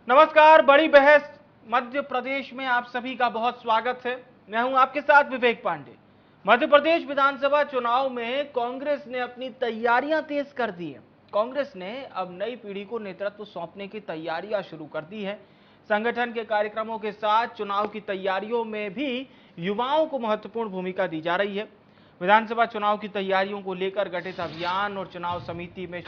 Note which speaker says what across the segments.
Speaker 1: नमस्कार। बड़ी बहस मध्य प्रदेश में आप सभी का बहुत स्वागत है। मैं हूं आपके साथ विवेक पांडे। मध्य प्रदेश विधानसभा चुनाव में कांग्रेस ने अपनी तैयारियां तेज कर दी है। कांग्रेस ने अब नई पीढ़ी को नेतृत्व सौंपने की तैयारियां शुरू कर दी है। संगठन के कार्यक्रमों के साथ चुनाव की तैयारियों में भी युवाओं को महत्वपूर्ण भूमिका दी जा रही है। विधानसभा चुनाव की तैयारियों को लेकर गठित अभियान और चुनाव समिति में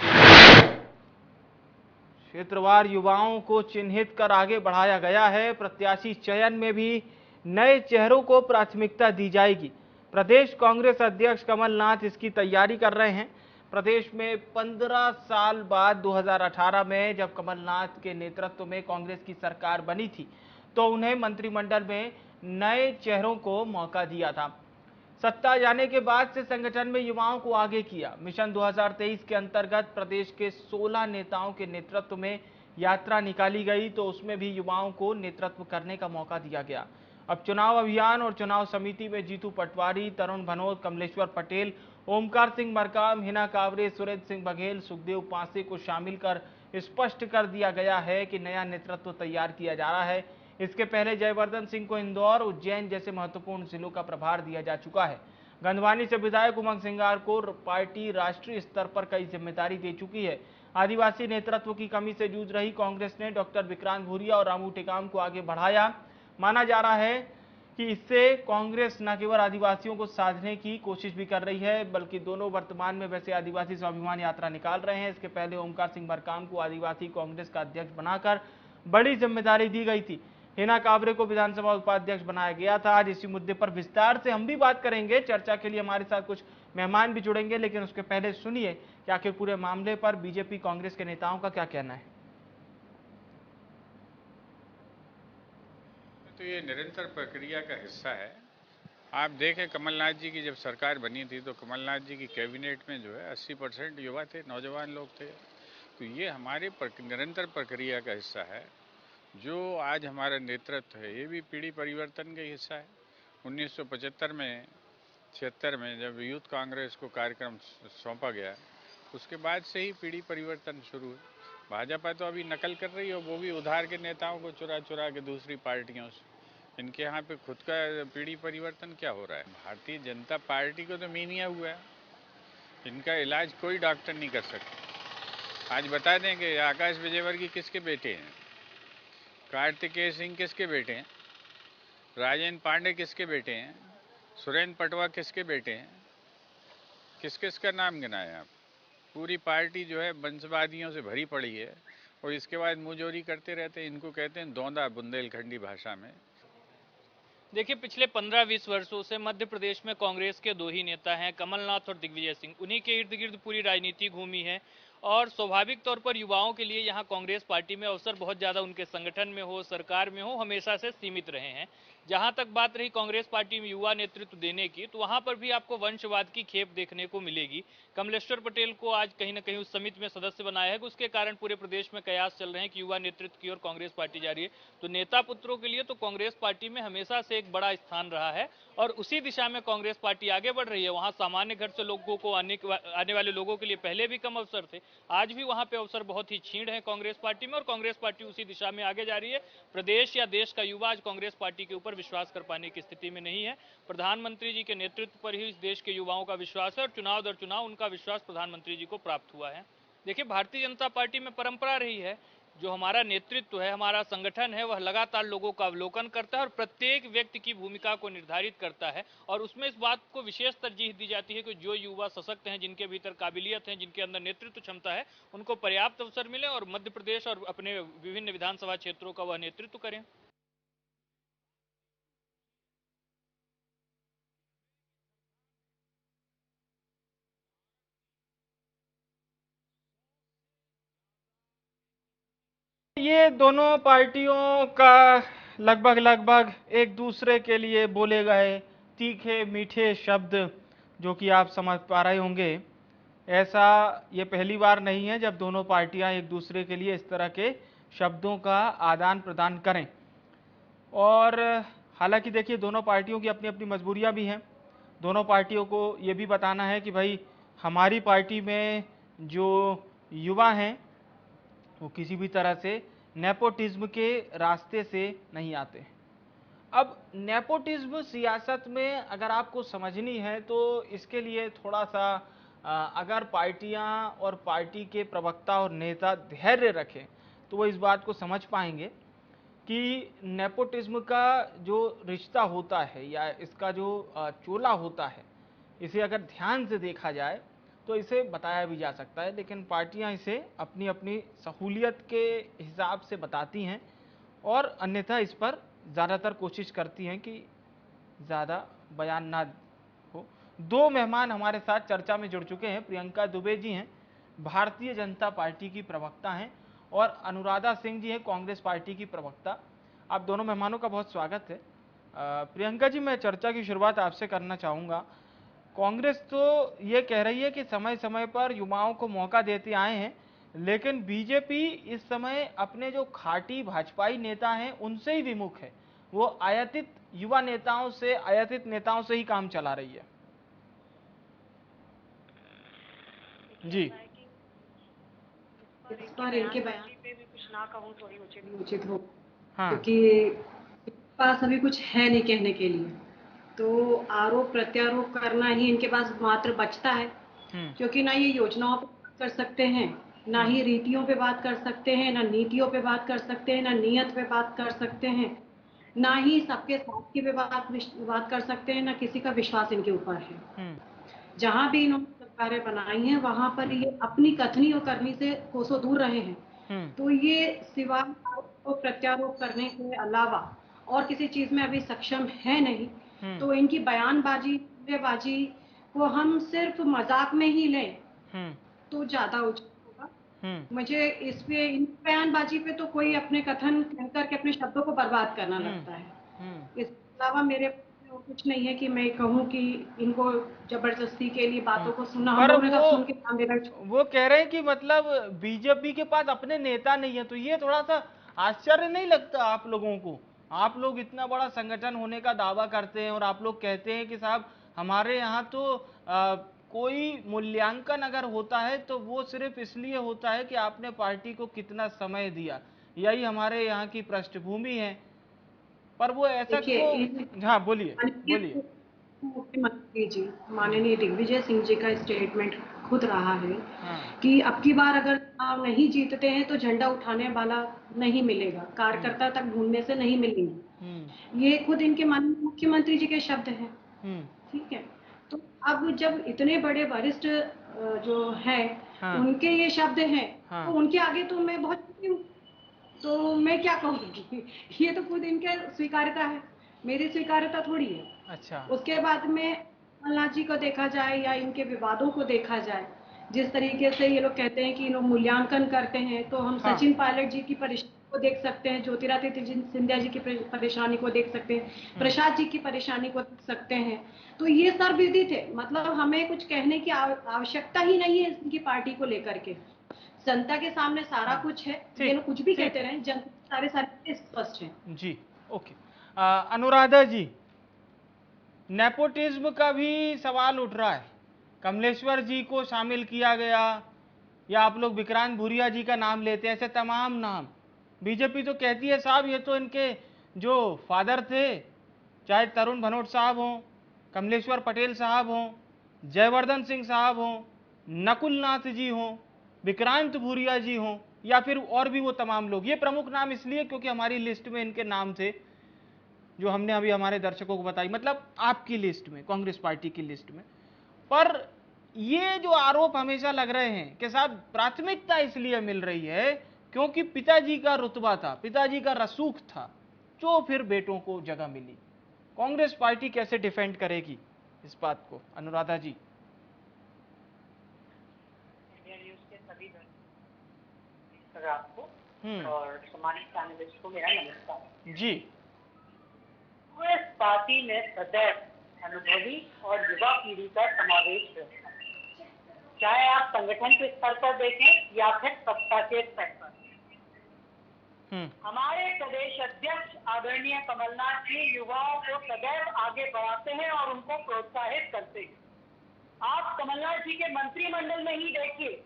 Speaker 1: क्षेत्रवार युवाओं को चिन्हित कर आगे बढ़ाया गया है। प्रत्याशी चयन में भी नए चेहरों को प्राथमिकता दी जाएगी। प्रदेश कांग्रेस अध्यक्ष कमलनाथ इसकी तैयारी कर रहे हैं। प्रदेश में 15 साल बाद 2018 में जब कमलनाथ के नेतृत्व में कांग्रेस की सरकार बनी थी तो उन्हें मंत्रिमंडल में नए चेहरों को मौका दिया था। सत्ता जाने के बाद से संगठन में युवाओं को आगे किया। मिशन 2023 के अंतर्गत प्रदेश के 16 नेताओं के नेतृत्व में यात्रा निकाली गई तो उसमें भी युवाओं को नेतृत्व करने का मौका दिया गया। अब चुनाव अभियान और चुनाव समिति में जीतू पटवारी, तरुण भनोत, कमलेश्वर पटेल, ओमकार सिंह मरकाम, हिना कांवरे, सुरेंद्र सिंह बघेल, सुखदेव पांसे को शामिल कर स्पष्ट कर दिया गया है कि नया नेतृत्व तैयार किया जा रहा है। इसके पहले जयवर्धन सिंह को इंदौर, उज्जैन जैसे महत्वपूर्ण जिलों का प्रभार दिया जा चुका है। गंधवानी से विधायक उमंग सिंगार को पार्टी राष्ट्रीय स्तर पर कई जिम्मेदारी दे चुकी है। आदिवासी नेतृत्व की कमी से जूझ रही कांग्रेस ने डॉक्टर विक्रांत भूरिया और रामू टेकाम को आगे बढ़ाया। माना जा रहा है कि इससे कांग्रेस न केवल आदिवासियों को साधने की कोशिश भी कर रही है बल्कि दोनों वर्तमान में वैसे आदिवासी स्वाभिमान यात्रा निकाल रहे हैं। इसके पहले ओमकार सिंह मरकाम को आदिवासी कांग्रेस का अध्यक्ष बनाकर बड़ी जिम्मेदारी दी गई थी। हिना कांवरे को विधानसभा उपाध्यक्ष बनाया गया था। आज इसी मुद्दे पर विस्तार से हम भी बात करेंगे। चर्चा के लिए हमारे साथ कुछ मेहमान भी जुड़ेंगे, लेकिन उसके पहले सुनिए कि आखिर पूरे मामले पर बीजेपी कांग्रेस के नेताओं का क्या कहना है।
Speaker 2: तो ये निरंतर प्रक्रिया का हिस्सा है। आप देखें, कमलनाथ जी की जब सरकार बनी थी तो कमलनाथ जी की कैबिनेट में जो है 80% युवा थे, नौजवान लोग थे। तो ये हमारे निरंतर प्रक्रिया का हिस्सा है। जो आज हमारा नेतृत्व है ये भी पीढ़ी परिवर्तन का हिस्सा है। 1975 में 76 में जब यूथ कांग्रेस को कार्यक्रम सौंपा गया उसके बाद से ही पीढ़ी परिवर्तन शुरू है। भाजपा तो अभी नकल कर रही है, वो भी उधार के नेताओं को चुरा चुरा के दूसरी पार्टियों से। इनके यहाँ पे खुद का पीढ़ी परिवर्तन क्या हो रहा है? भारतीय जनता पार्टी को तो मीनिया हुआ है, इनका इलाज कोई डॉक्टर नहीं कर सकता। आज बता दें कि आकाश विजयवर्गीय किसके बेटे हैं, कार्तिकेय सिंह किसके बेटे हैं, राजेंद्र पांडे किसके बेटे हैं, सुरेंद्र पटवा किसके बेटे हैं, किस किस का नाम गिनाए आप? पूरी पार्टी जो है वंशवादियों से भरी पड़ी है और इसके बाद मुंहजोरी करते रहते हैं। इनको कहते हैं दौंदा बुंदेलखंडी भाषा में।
Speaker 3: देखिए, पिछले 15-20 वर्षों से मध्य प्रदेश में कांग्रेस के दो ही नेता हैं, कमलनाथ और दिग्विजय सिंह। उन्हीं के इर्द गिर्द पूरी राजनीति घूमी है और स्वाभाविक तौर पर युवाओं के लिए यहाँ कांग्रेस पार्टी में अवसर बहुत ज़्यादा उनके संगठन में हो, सरकार में हो, हमेशा से सीमित रहे हैं। जहां तक बात रही कांग्रेस पार्टी में युवा नेतृत्व देने की, तो वहां पर भी आपको वंशवाद की खेप देखने को मिलेगी। कमलेश्वर पटेल को आज कहीं ना कहीं उस समिति में सदस्य बनाया है, उसके कारण पूरे प्रदेश में कयास चल रहे हैं कि युवा नेतृत्व की ओर कांग्रेस पार्टी जा रही है। तो नेता पुत्रों के लिए तो कांग्रेस पार्टी में हमेशा से एक बड़ा स्थान रहा है और उसी दिशा में कांग्रेस पार्टी आगे बढ़ रही है। वहां सामान्य घर से लोगों को आने वाले लोगों के लिए पहले भी कम अवसर थे, आज भी वहां पे अवसर बहुत ही क्षीण है कांग्रेस पार्टी में और कांग्रेस पार्टी उसी दिशा में आगे जा रही है। प्रदेश या देश का युवा आज कांग्रेस पार्टी के ऊपर विश्वास कर पाने की स्थिति में नहीं है। प्रधानमंत्री जी के नेतृत्व पर ही इस देश के युवाओं का विश्वास है और चुनाव दर चुनाव उनका विश्वास प्रधानमंत्री जी को प्राप्त हुआ है। देखिए, भारतीय जनता पार्टी में परंपरा रही है, जो हमारा नेतृत्व है, हमारा संगठन है, वह लगातार लोगों का अवलोकन करता है और प्रत्येक व्यक्ति की भूमिका को निर्धारित करता है और उसमें इस बात को विशेष तरजीह दी जाती है कि जो युवा सशक्त हैं, जिनके भीतर काबिलियत है, जिनके अंदर नेतृत्व क्षमता है, उनको पर्याप्त अवसर मिले और मध्य प्रदेश और अपने विभिन्न विधानसभा क्षेत्रों का वह नेतृत्व करें।
Speaker 1: ये दोनों पार्टियों का लगभग एक दूसरे के लिए बोले गए तीखे मीठे शब्द जो कि आप समझ पा रहे होंगे, ऐसा ये पहली बार नहीं है जब दोनों पार्टियां एक दूसरे के लिए इस तरह के शब्दों का आदान प्रदान करें। और हालांकि देखिए, दोनों पार्टियों की अपनी अपनी मजबूरियां भी हैं। दोनों पार्टियों को ये भी बताना है कि भाई हमारी पार्टी में जो युवा हैं वो किसी भी तरह से नेपोटिज्म के रास्ते से नहीं आते। अब नेपोटिज्म सियासत में अगर आपको समझनी है तो इसके लिए थोड़ा सा अगर पार्टियां और पार्टी के प्रवक्ता और नेता धैर्य रखें तो वो इस बात को समझ पाएंगे कि नेपोटिज्म का जो रिश्ता होता है या इसका जो चोला होता है, इसे अगर ध्यान से देखा जाए तो इसे बताया भी जा सकता है, लेकिन पार्टियां इसे अपनी अपनी सहूलियत के हिसाब से बताती हैं और अन्यथा इस पर ज़्यादातर कोशिश करती हैं कि ज़्यादा बयान ना हो। दो मेहमान हमारे साथ चर्चा में जुड़ चुके हैं। प्रियंका दुबे जी हैं, भारतीय जनता पार्टी की प्रवक्ता हैं, और अनुराधा सिंह जी हैं, कांग्रेस पार्टी की प्रवक्ता। आप दोनों मेहमानों का बहुत स्वागत है। प्रियंका जी, मैं चर्चा की शुरुआत आपसे करना चाहूँगा। कांग्रेस तो ये कह रही है कि समय समय पर युवाओं को मौका देते आए हैं, लेकिन बीजेपी इस समय अपने जो खाटी भाजपाई नेता हैं उनसे ही विमुख है। वो आयातित युवा नेताओं से, आयातित नेताओं से ही काम चला रही है। जी,
Speaker 4: इस पर इनके बयान पे भी कुछ ना कहूँ थोड़ी उचित हो,
Speaker 1: हाँ,
Speaker 4: क्योंकि इनके पास अभी कुछ है नहीं कहने के लिए, तो आरोप प्रत्यारोप करना ही इनके पास मात्र बचता है। क्योंकि ना ये योजनाओं पे बात कर सकते हैं, ना ही रीतियों पे बात कर सकते हैं, ना नीतियों पे बात कर सकते हैं, ना नियत पे बात कर सकते हैं, ना ही सबके साथ की पे बात कर सकते हैं, ना किसी का विश्वास इनके ऊपर है। जहां भी इन्होंने सरकारें बनाई हैं वहां पर ये अपनी कथनी और करनी से कोसों दूर रहे हैं। तो ये सिवाय आरोप प्रत्यारोप करने के अलावा और किसी चीज में अभी सक्षम है नहीं। तो इनकी बयानबाजी को हम सिर्फ मजाक में ही लें तो ज्यादा उचित होगा। मुझे इस पे इन बयानबाजी पे तो कोई अपने कथन कहकर के अपने शब्दों को बर्बाद करना लगता है। इसके अलावा मेरे और कुछ नहीं है कि मैं कहूँ कि इनको जबरदस्ती के लिए बातों को सुनना, हम
Speaker 1: पर
Speaker 4: लोगों ने तो सुन के ध्यान देना।
Speaker 1: वो कह रहे हैं कि मतलब बीजेपी के पास अपने नेता नहीं है, तो ये थोड़ा सा आश्चर्य नहीं लगता आप लोगों को? आप लोग इतना बड़ा संगठन होने का दावा करते हैं और आप लोग कहते हैं कि साहब हमारे यहाँ तो कोई मूल्यांकन अगर होता है तो वो सिर्फ इसलिए होता है कि आपने पार्टी को कितना समय दिया, यही हमारे यहाँ की पृष्ठभूमि है। पर वो ऐसा क्यों? हाँ, बोलिए बोलिए।
Speaker 4: मुख्यमंत्री जी माननीय दिग्विजय सिंह जी का स्टेटमेंट खुद रहा है कि अब की बार अगर चुनाव नहीं जीतते हैं तो झंडा उठाने वाला नहीं मिलेगा, कार्यकर्ता तक ढूंढने से नहीं मिलेंगे। ये खुद इनके माननीय मुख्यमंत्री जी के शब्द हैं। ठीक है, तो अब जब इतने बड़े वरिष्ठ जो है उनके ये शब्द हैं, तो उनके आगे तो मैं बहुत तो मैं क्या कहूँगी, ये तो खुद इनके स्वीकार्यता है, मेरी स्वीकार्यता थोड़ी है।
Speaker 1: अच्छा,
Speaker 4: उसके बाद में कमलनाथ जी को देखा जाए या इनके विवादों को देखा जाए, जिस तरीके से ये लोग कहते हैं कि लोग मूल्यांकन करते हैं, तो हम सचिन पायलट जी की परेशानी को देख सकते हैं, ज्योतिरादित्य सिंधिया जी की परेशानी को देख सकते हैं, प्रसाद जी की परेशानी को देख सकते हैं। तो ये सर्वविदित है, मतलब हमें कुछ कहने की आवश्यकता ही नहीं है इनकी पार्टी को लेकर के। जनता के सामने सारा कुछ है, ये लोग कुछ भी कहते रहे, जनता सारे स्पष्ट हैं।
Speaker 1: जी, ओके। अनुराधा जी, नेपोटिज्म का भी सवाल उठ रहा है। कमलेश्वर जी को शामिल किया गया, या आप लोग विक्रांत भूरिया जी का नाम लेते हैं, ऐसे तमाम नाम। बीजेपी तो कहती है साहब ये तो इनके जो फादर थे, चाहे तरुण भनोट साहब हों, कमलेश्वर पटेल साहब हों, जयवर्धन सिंह साहब हों, नकुल नाथ जी हों, विक्रांत भूरिया जी हों, या फिर और भी वो तमाम लोग। ये प्रमुख नाम इसलिए क्योंकि हमारी लिस्ट में इनके नाम थे, जो हमने अभी हमारे दर्शकों को बताई, मतलब आपकी लिस्ट में, कांग्रेस पार्टी की लिस्ट में। पर ये जो आरोप हमेशा लग रहे हैं कि साहब प्राथमिकता इसलिए मिल रही है क्योंकि पिताजी का रुतबा था, पिताजी का रसूख था, जो फिर बेटों को जगह मिली। कांग्रेस पार्टी कैसे डिफेंड करेगी इस बात को, अनुराधा जी?
Speaker 4: आपको और सम्मानित पैनलिस्ट को मेरा नमस्कार
Speaker 1: जी।
Speaker 4: कांग्रेस पार्टी में सदैव अनुभवी और युवा पीढ़ी का समावेश है, चाहे आप संगठन के स्तर पर देखें या फिर सत्ता के स्तर पर। हमारे प्रदेश अध्यक्ष आदरणीय कमलनाथ जी युवाओं को सदैव आगे बढ़ाते हैं और उनको प्रोत्साहित करते हैं। आप कमलनाथ जी के मंत्रिमंडल में ही देखिए,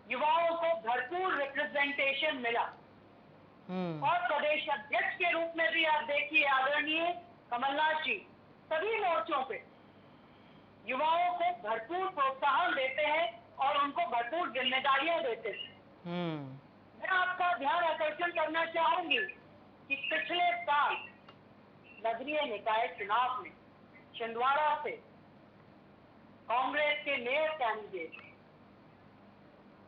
Speaker 4: युवाओं को भरपूर रिप्रेजेंटेशन मिला।
Speaker 5: और प्रदेश अध्यक्ष के रूप में भी आप देखिए आदरणीय कमलनाथ जी सभी मोर्चों पे युवाओं को भरपूर प्रोत्साहन देते हैं और उनको भरपूर जिम्मेदारियां देते हैं। मैं आपका ध्यान आकर्षण करना चाहूंगी कि पिछले साल नगरीय निकाय चुनाव में छिंदवाड़ा से कांग्रेस के मेयर कैंडिडेट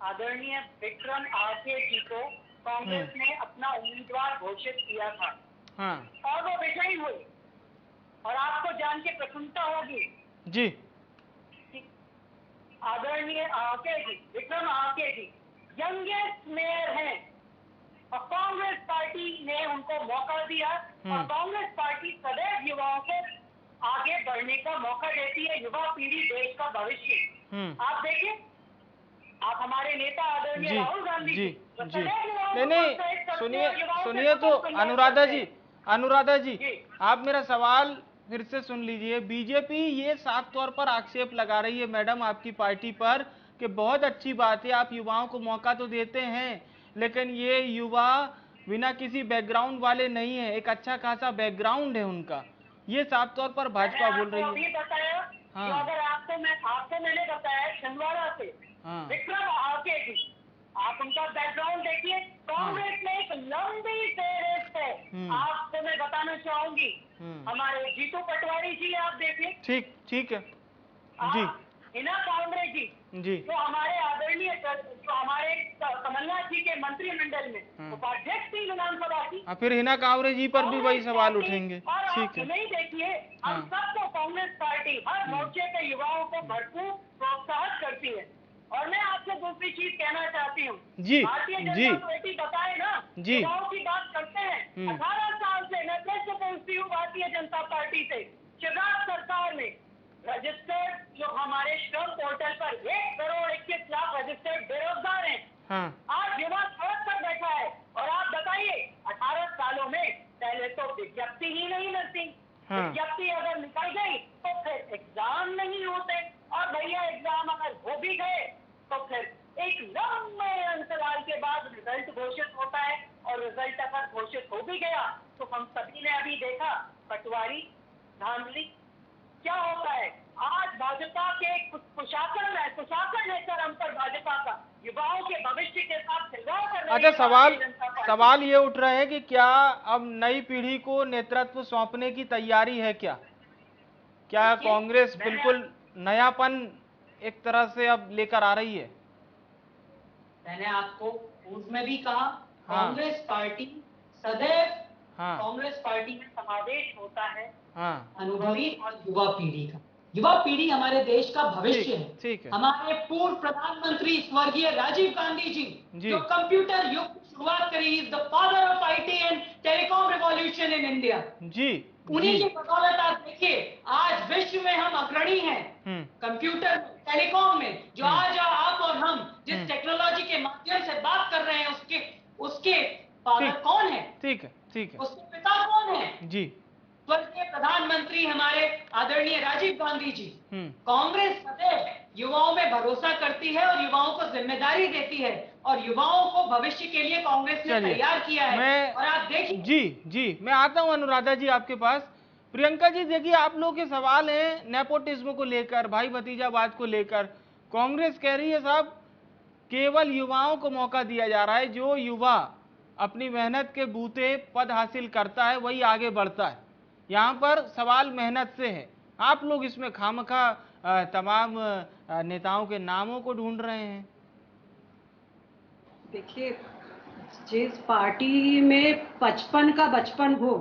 Speaker 5: आदरणीय विक्रम आरके जी को कांग्रेस ने अपना उम्मीदवार घोषित किया था और वो विजयी हुई। और आपको जान के प्रसन्नता होगी
Speaker 1: जी
Speaker 5: कि आदरणीय आरके जी, विक्रम आरके जी यंगेस्ट मेयर हैं और कांग्रेस पार्टी ने उनको मौका दिया और कांग्रेस पार्टी सदैव युवाओं को आगे बढ़ने का मौका देती है। युवा पीढ़ी देश का भविष्य। आप देखिए, आप हमारे नेता आदरणीय राहुल गांधी
Speaker 1: जी
Speaker 5: जी
Speaker 1: नहीं सुनिए तो अनुराधा जी आप मेरा सवाल फिर से सुन लीजिए। बीजेपी ये साफ तौर पर आक्षेप लगा रही है मैडम आपकी पार्टी पर कि बहुत अच्छी बात है आप युवाओं को मौका तो देते हैं, लेकिन ये युवा बिना किसी बैकग्राउंड वाले नहीं है, एक अच्छा खासा बैकग्राउंड है उनका, ये साफ तौर पर भाजपा बोल रही है।
Speaker 5: बताया अगर आपको मैंने बताया छिंदवाड़ा से विक्रम आरके जी, आप उनका बैकग्राउंड देखिए। कांग्रेस में एक लंबी फेहरिस्त है। आपको मैं बताना चाहूंगी हमारे जीतू पटवारी जी आप देखिए।
Speaker 1: ठीक है जी।
Speaker 5: हिना कांवरे जी तो हमारे आदरणीय जो हमारे कमलनाथ जी के मंत्रिमंडल में उपाध्यक्ष थी विधानसभा की।
Speaker 1: फिर हिना कांवरे जी पर भी वही सवाल उठेंगे। ठीक है,
Speaker 5: नहीं देखिए हम सबको कांग्रेस पार्टी हर मोर्चे पे युवाओं को भरपूर प्रोत्साहित करती है। और मैं आपसे दूसरी चीज कहना चाहती हूँ
Speaker 1: जी
Speaker 5: भारतीय जनता पार्टी बताए ना युवाओं की बात करते हैं। 18 साल से मैं प्रश्न पूछती हूँ भारतीय जनता पार्टी से, शिवराज सरकार में रजिस्टर्ड जो हमारे श्रम पोर्टल पर 1,21,00,000 रजिस्टर्ड बेरोजगार हैं। आज युवा सड़क पर बैठा है और आप बताइए 18 सालों में पहले तो विज्ञप्ति ही नहीं मिलती। विज्ञप्ति अगर निकल गई तो फिर एग्जाम नहीं होते और भैया एग्जाम अगर हो भी गए तो फिर एक लंबे अंतराल के बाद रिजल्ट घोषित होता है और रिजल्ट अगर घोषित हो भी गया तो हम सभी ने अभी देखा पटवारी धांधली क्या होता है। आज भाजपा के कुशासन है सर हम पर भाजपा का युवाओं के भविष्य के साथ खिलवाड़ कर रही है।
Speaker 1: अच्छा सवाल ये उठ रहे हैं कि क्या अब नई पीढ़ी को नेतृत्व सौंपने की तैयारी है क्या कांग्रेस बिल्कुल नयापन एक तरह से अब लेकर आ रही है?
Speaker 6: मैंने आपको पूर्व में भी कहा कांग्रेस पार्टी सदैव कांग्रेस पार्टी में समावेश होता है अनुभवी और युवा पीढ़ी का। युवा पीढ़ी हमारे देश का भविष्य है। हमारे पूर्व प्रधानमंत्री स्वर्गीय राजीव गांधी जी जो कंप्यूटर युग की शुरुआत करी, is the father of IT and telecom revolution in India. उन्हीं की बदौलत आप देखिए आज विश्व में हम अग्रणी हैं कंप्यूटर टेलीकॉम में। जो आज आप और हम जिस टेक्नोलॉजी के माध्यम से बात कर रहे हैं उसके फादर कौन है? ठीक है उसके पिता कौन है? स्वर्गीय प्रधानमंत्री हमारे आदरणीय राजीव गांधी जी। कांग्रेस सदैव युवाओं में भरोसा करती है और युवाओं को जिम्मेदारी देती है और युवाओं को भविष्य के लिए कांग्रेस ने तैयार किया है। और आप देखिए
Speaker 1: जी मैं आता हूं अनुराधा जी आपके पास। प्रियंका जी देखिए आप लोगों के सवाल हैं नेपोटिज्म को लेकर, भाई भतीजावाद को लेकर। कांग्रेस कह रही है साहब केवल युवाओं को मौका दिया जा रहा है, जो युवा अपनी मेहनत के बूते पद हासिल करता है वही आगे बढ़ता है। यहाँ पर सवाल मेहनत से है, आप लोग इसमें खामखा तमाम नेताओं के नामों को ढूंढ रहे हैं।
Speaker 4: देखिए जिस पार्टी में 55 का बचपन हो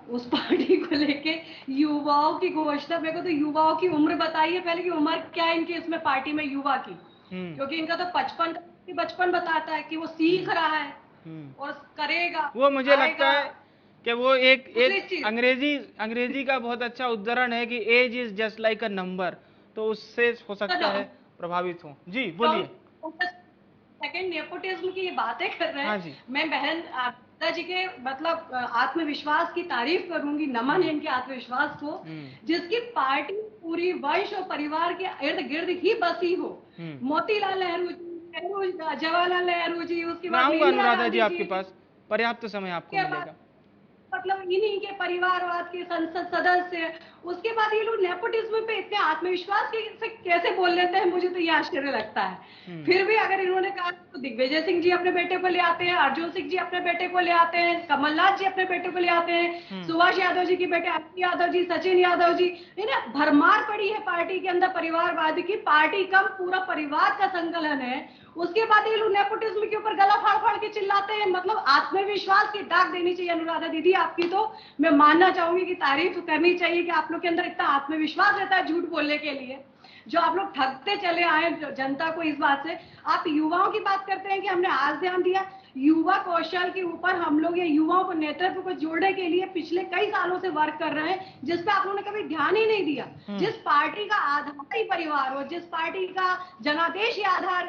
Speaker 4: उस पार्टी को लेके युवाओं की घोषणा, मेरे को तो युवाओं की उम्र बताइए पहले कि उम्र क्या है इनकी इसमें पार्टी में युवा की, क्योंकि इनका तो 55 का बचपन बताता है कि वो सीख रहा है और करेगा।
Speaker 1: वो मुझे लगता है कि वो एक अंग्रेजी का बहुत अच्छा उदाहरण है कि age is just like a number, तो उससे हो सकता है प्रभावित हो। जी बोलिए।
Speaker 4: सेकंड नेपोटिज्म की ये बातें कर रहे हैं। मैं बहन जी के मतलब आत्मविश्वास की तारीफ करूंगी, नमन है इनके आत्मविश्वास को, जिसकी पार्टी पूरी वंश और परिवार के इर्द गिर्द ही बसी हो। मोतीलाल नेहरू जी, जवाहरलाल नेहरू जी, उसके बाद
Speaker 1: अनुराधा जी आपके पास पर्याप्त समय आपको मिलेगा।
Speaker 4: मतलब इन्हीं के परिवारवाद के संसद सदस्य, उसके बाद ये लोग नेपोटिज्म पे इतने आत्मविश्वास से कैसे बोल लेते हैं, मुझे तो ये आश्चर्य लगता है। फिर भी अगर इन्होंने कहा तो दिग्विजय सिंह जी अपने बेटे को ले आते हैं, अर्जुन सिंह जी अपने बेटे को ले आते हैं, कमलनाथ जी अपने बेटे को ले आते हैं, सुभाष यादव जी के बेटे अखिलेश यादव जी, सचिन यादव जी, इन्हें भरमार पड़ी है पार्टी के अंदर परिवारवाद की। पार्टी कम पूरा परिवार का संकलन है, उसके बाद ये लोग नेपोटिज्म के ऊपर गला फाड़ फाड़ के चिल्लाते हैं। मतलब आत्मविश्वास की दाग देनी चाहिए अनुराधा दीदी आपकी, तो मैं मानना चाहूंगी कि तारीफ करनी चाहिए कि आप लोग के अंदर इतना आत्मविश्वास रहता है झूठ बोलने के लिए, जो आप लोग ठगते चले आए जनता को इस बात से। आप युवाओं की बात करते हैं कि हमने आज ध्यान दिया, युवा कौशल के ऊपर हम लोग ये युवाओं को नेतृत्व को जोड़ने के लिए पिछले कई सालों से वर्क कर रहे हैं, जिस पे आप लोगों ने कभी ध्यान ही नहीं दिया। जिस पार्टी का आधार ही परिवार हो, जिस पार्टी का जनादेश ही आधार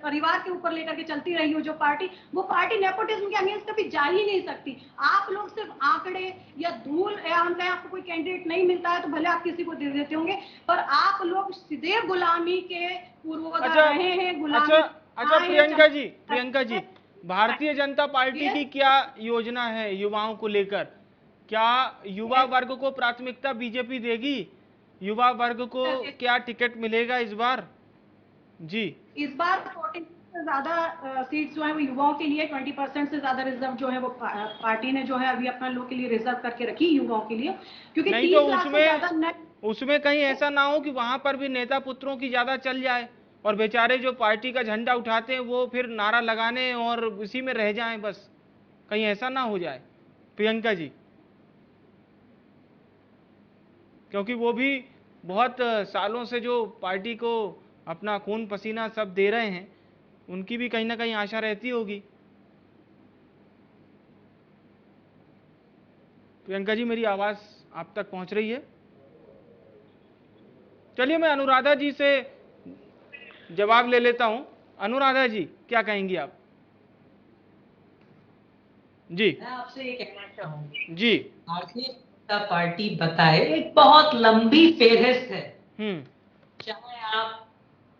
Speaker 4: परिवार के ऊपर लेकर के चलती रही हो जो पार्टी, वो पार्टी नेपोटिज्म के अगेंस्ट कभी जा ही नहीं सकती। आप लोग सिर्फ आंकड़े या धूल, या हम कहें आपको कोई कैंडिडेट नहीं मिलता है तो भले आप किसी को दे देते होंगे, पर आप लोग सीधे गुलामी के पूर्वोत्तर रहे हैं। गुलामी
Speaker 1: अच्छा प्रियंका जी, भारतीय जनता पार्टी की क्या योजना है युवाओं को लेकर? क्या युवा वर्ग को प्राथमिकता बीजेपी देगी? युवा वर्ग को क्या टिकट मिलेगा इस बार? जी,
Speaker 4: इस बार 40 से ज्यादा सीट जो है वो युवाओं के लिए, 20% से ज्यादा रिजर्व जो है वो पार्टी ने जो है अभी अपना लोग के लिए रिजर्व करके रखी युवाओं के लिए, क्योंकि
Speaker 1: नहीं तो उसमें कहीं ऐसा ना हो कि वहां पर भी नेता पुत्रों की ज्यादा चल जाए और बेचारे जो पार्टी का झंडा उठाते हैं वो फिर नारा लगाने और उसी में रह जाएं बस, कहीं ऐसा ना हो जाए प्रियंका जी? क्योंकि वो भी बहुत सालों से जो पार्टी को अपना खून पसीना सब दे रहे हैं, उनकी भी कहीं ना कहीं आशा रहती होगी। प्रियंका जी, मेरी आवाज आप तक पहुंच रही है? चलिए मैं अनुराधा जी से जवाब ले लेता हूं। अनुराधा जी, क्या कहेंगी आप? जी,
Speaker 6: मैं आपसे ये कहना चाहूंगी
Speaker 1: जी,
Speaker 6: भारतीय जनता पार्टी बताए एक बहुत लंबी फेहरिस्त है। चाहे आप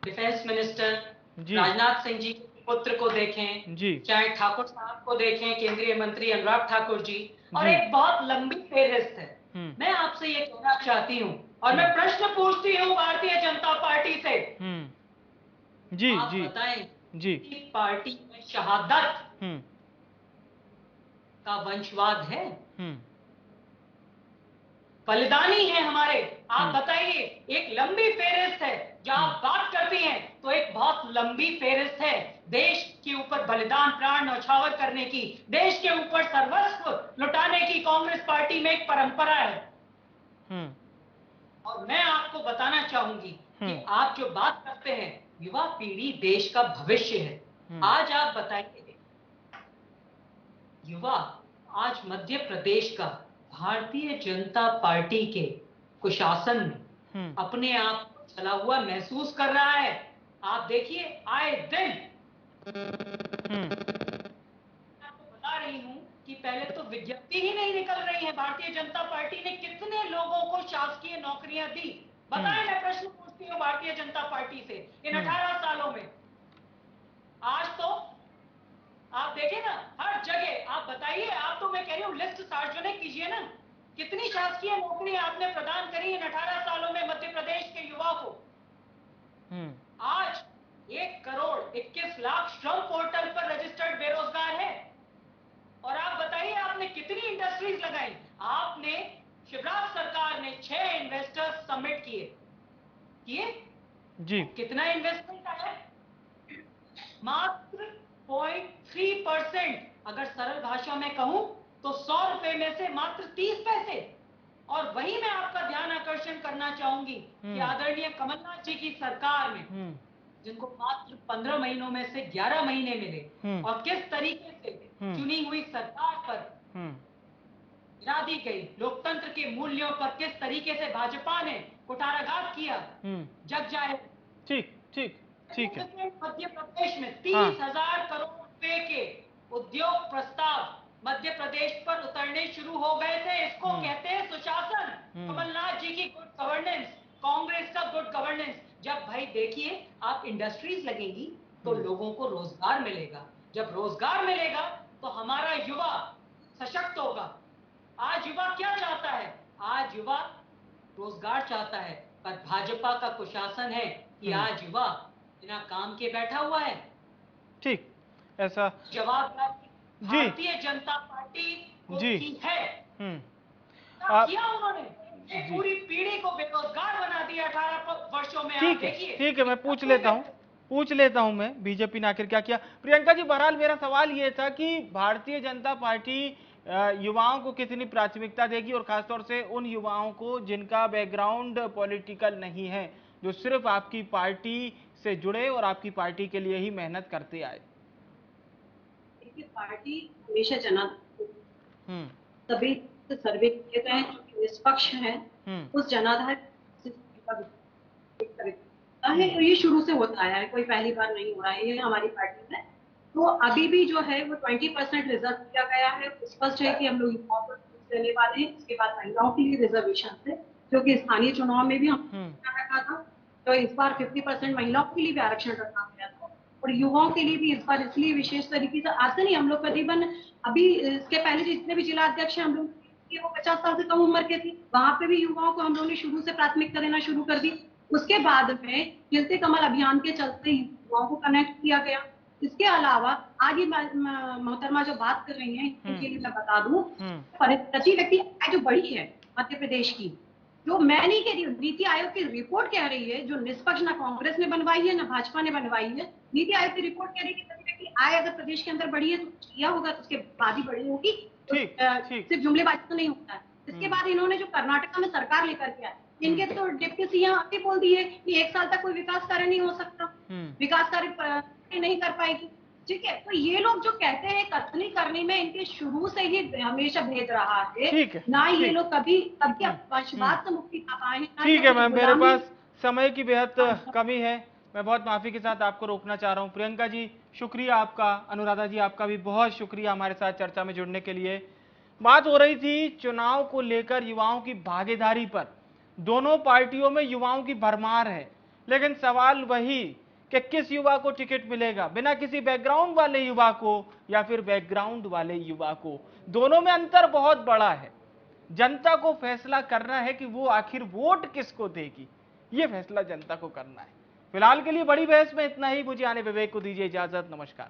Speaker 6: डिफेंस मिनिस्टर राजनाथ सिंह जी के पुत्र को देखें जी, चाहे ठाकुर साहब को देखें, केंद्रीय मंत्री अनुराग ठाकुर जी, और एक बहुत लंबी फेहरिस्त है। मैं आपसे ये कहना चाहती हूँ और मैं प्रश्न पूछती हूँ भारतीय जनता पार्टी से,
Speaker 1: जी
Speaker 6: आप
Speaker 1: जी
Speaker 6: बताएं
Speaker 1: जी,
Speaker 6: कि पार्टी में शहादत का वंशवाद है, बलिदानी है हमारे? आप बताइए। एक लंबी फेहरिस्त है, जब आप बात करती हैं तो एक बहुत लंबी फेहरिस्त है देश के ऊपर बलिदान प्राण न्यौछावर करने की, देश के ऊपर सर्वस्व लुटाने की कांग्रेस पार्टी में एक परंपरा है। और मैं आपको बताना चाहूंगी कि आप जो बात करते हैं, युवा पीढ़ी देश का भविष्य है। आज आप बताइए, युवा आज मध्य प्रदेश का भारतीय जनता पार्टी के कुशासन में अपने आप को चला हुआ महसूस कर रहा है। आप देखिए, आए दिन आपको बता रही हूं कि पहले तो विज्ञप्ति ही नहीं निकल रही है। भारतीय जनता पार्टी ने कितने लोगों को शासकीय नौकरियां दी? बताएं। मैं प्रश्न पूछती हूँ भारतीय जनता पार्टी से, इन 18 सालों में। आज तो आप देखें ना, हर जगह आप बताइए, आप तो मैं कह रही हूँ लिस्ट सार्वजनिक कीजिए ना, कितनी शासकीय नौकरी आपने प्रदान करी इन 18 सालों में मध्य प्रदेश के युवा को? आज 1,21,00,000 श्रम पोर्टल पर रजिस्टर्ड बेरोजगार है। और आप बताइए, आपने कितनी इंडस्ट्रीज लगाई? आपने, शिवराज सरकार ने 6 इन्वेस्टर्स सबमिट किए जी। कितना इन्वेस्टमेंट आया? मात्र 0.3%। अगर सरल भाषा में कहूं तो 100 रुपए में से मात्र 30 पैसे। और वहीं मैं आपका ध्यान आकर्षण करना चाहूंगी कि आदरणीय कमलनाथ जी की सरकार में, जिनको मात्र 15 महीनों में से 11 महीने मिले, और किस तरीके से चुनी हुई सरकार पर गिरा दी गई, लोकतंत्र के मूल्यों पर किस तरीके से भाजपा ने कुठाराघात किया, जग जाए।
Speaker 1: ठीक है।
Speaker 6: मध्य प्रदेश में 30,000 करोड़ रुपए के उद्योग प्रस्ताव मध्य प्रदेश पर उतरने शुरू हो गए थे। इसको कहते हैं सुशासन, कमलनाथ जी की गुड गवर्नेंस, कांग्रेस का गुड गवर्नेंस। जब भाई देखिए, आप इंडस्ट्रीज लगेंगी तो लोगों को रोजगार मिलेगा, जब रोजगार मिलेगा तो हमारा युवा सशक्त होगा। आज युवा क्या चाहता है? आज युवा रोजगार चाहता है, पर भाजपा का कुशासन है कि आज युवा बिना काम के बैठा हुआ है।
Speaker 1: ठीक, ऐसा
Speaker 6: जवाब भारतीय जनता पार्टी को की है। किया उन्होंने, पूरी पीढ़ी को बेरोजगार बना दिया 18 वर्षों में।
Speaker 1: ठीक है, मैं पूछ लेता हूं मैं, बीजेपी ने आखिर क्या किया। प्रियंका जी, बहरहाल मेरा सवाल ये था कि भारतीय जनता पार्टी युवाओं को कितनी प्राथमिकता देगी, और खासतौर से उन युवाओं को जिनका बैकग्राउंड पॉलिटिकल नहीं है, जो सिर्फ आपकी पार्टी से जुड़े और आपकी पार्टी के लिए ही मेहनत करते आए।
Speaker 4: पार्टी हमेशा तभी सर्वे किए गए हैं जो निष्पक्ष है, उस जनाधार है, और ये शुरू से होता आया है, कोई पहली बार नहीं हो रहा है ये हमारी पार्टी में। तो अभी भी जो है वो 20% रिजर्व किया गया है। स्पष्ट है कि हम लोग युवाओं को देने वाले हैं। उसके बाद महिलाओं के लिए रिजर्वेशन है, जो कि स्थानीय चुनाव में भी हम रखा था, तो इस बार 50% महिलाओं के लिए भी आरक्षण रखा गया था, और युवाओं के लिए भी इस बार इसलिए विशेष तरीके से आज से नहीं, हम लोग करीबन अभी इसके पहले जितने भी जिला अध्यक्ष हैं हम लोग वो 50 साल से कम उम्र के थी, वहां पे भी युवाओं को हम लोगों ने शुरू से प्राथमिकता देना शुरू कर दी। उसके बाद में खिलते कमल अभियान के चलते युवाओं को कनेक्ट किया गया। इसके अलावा आज ही मोहतरमा जो बात कर रही हैं, इनके लिए मैं बता दूं, प्रति व्यक्ति आय जो बढ़ी है मध्य प्रदेश की, जो मैं नहीं कह रही हूँ, नीति आयोग की रिपोर्ट कह रही है, जो निष्पक्ष ना कांग्रेस ने बनवाई है ना भाजपा ने बनवाई है, नीति आयोग की रिपोर्ट कह रही है कि प्रति व्यक्ति आय अगर प्रदेश के अंदर बढ़ी है तो किया होगा, तो उसके बाद ही बढ़ी होगी। सिर्फ जुमलेबाजी तो नहीं होता है। इसके बाद इन्होंने जो कर्नाटक में सरकार लेकर के आए, इनके तो डिप्टी सीएम आपने बोल दिए कि 1 साल तक कोई विकास कार्य नहीं हो सकता, विकास कार्य नहीं कर पाएगी। ठीक है, तो ये लोग जो कहते हैं कथनी करने में इनके शुरू से ही हमेशा भेद रहा है, ना ये लोग कभी वंशवाद से मुक्ति पा पाए।
Speaker 1: ठीक है मैम, मेरे पास समय की बेहद कमी है, मैं बहुत माफी के साथ आपको रोकना चाह रहा हूं। प्रियंका जी शुक्रिया आपका, अनुराधा जी आपका भी बहुत शुक्रिया हमारे साथ चर्चा में जुड़ने के लिए। बात हो रही थी चुनाव को लेकर युवाओं की भागीदारी पर। दोनों पार्टियों में युवाओं की भरमार है, लेकिन सवाल वही कि किस युवा को टिकट मिलेगा, बिना किसी बैकग्राउंड वाले युवा को या फिर बैकग्राउंड वाले युवा को। दोनों में अंतर बहुत बड़ा है। जनता को फैसला करना है कि वो आखिर वोट किसको देगी, ये फैसला जनता को करना है। फिलहाल के लिए बड़ी बहस में इतना ही। मुझे आने विवेक को दीजिए इजाजत, नमस्कार।